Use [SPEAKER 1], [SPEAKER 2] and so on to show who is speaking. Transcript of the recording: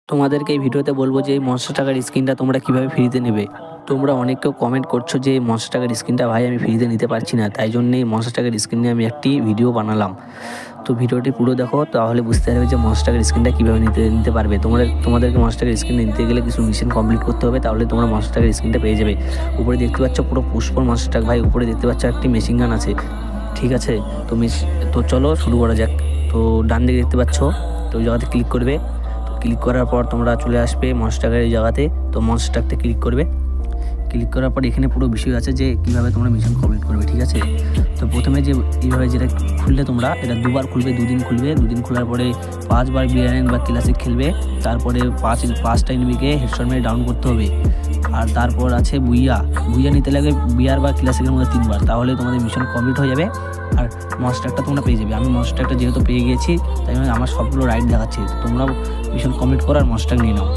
[SPEAKER 1] তোমাদেরকে এই ভিডিওতে বলবো যে এই মনস্টার টাকার স্কিনটা তোমরা কিভাবে ফ্রিতে নেবে। তোমরা অনেক কেউ কমেন্ট করছো যে এই মনস্টার টাকার স্কিনটা ভাই আমি ফ্রিতে নিতে পারছি না, তাই জন্যে এই মনস্টার টাকার স্কিন নিয়ে আমি একটি ভিডিও বানালাম। তো ভিডিওটি পুরো দেখো, তাহলে বুঝতে পারবে যে মনস্টার টাকার স্কিনটা কীভাবে নিতে পারবে। তোমাদেরকে মনস্টার টাকার স্কিন নিতে গেলে কিছু মিশন কমপ্লিট করতে হবে, তাহলে তোমরা মনস্টার টাকার স্কিনটা পেয়ে যাবে। উপরে দেখতে পাচ্ছ পুরো পুষ্পর মনস্টার টাক ভাই, উপরে দেখতে পাচ্ছ একটি মেশিন গান আছে, ঠিক আছে। তো চলো শুরু করা যাক। তো ডান দিকে দেখতে পাচ্ছ, তো ওই জায়গাতে ক্লিক করবে। ক্লিক করার পর তোমরা চলে আসবে মনস্টার টাকার এই জায়গাতে। তো মনস্টার টাকতে ক্লিক করবে। ক্লিক করার পর এখানে পুরো বিষয় আছে যে কীভাবে তোমরা মিশন কমপ্লিট করবে, ঠিক আছে। তো প্রথমে যে এইভাবে যেটা খুললে তোমরা এটা দুবার খুলবে, দুদিন খুলবে। দুদিন খোলার পরে 5 বার বিয়ারেন বা ক্লাসিক খেলবে। তারপরে 5টা এনিমিকে হেডশট মেরে ডাউন করতে হবে। আর তারপর আছে বুইয়া নিতে লাগে বিয়ার বা ক্লাসিকের মধ্যে 3 বার, তাহলে তোমাদের মিশন কমপ্লিট হয়ে যাবে। আর মনস্টার টাকটা তোমরা পেয়ে যাবে। আমি মনস্টার টাকটা যেহেতু পেয়ে গিয়েছি, তাই আমার সবগুলো রাইট দেখাচ্ছে। তোমরা মিশন কমপ্লিট করো আর মনস্টার নিয়ে নাও।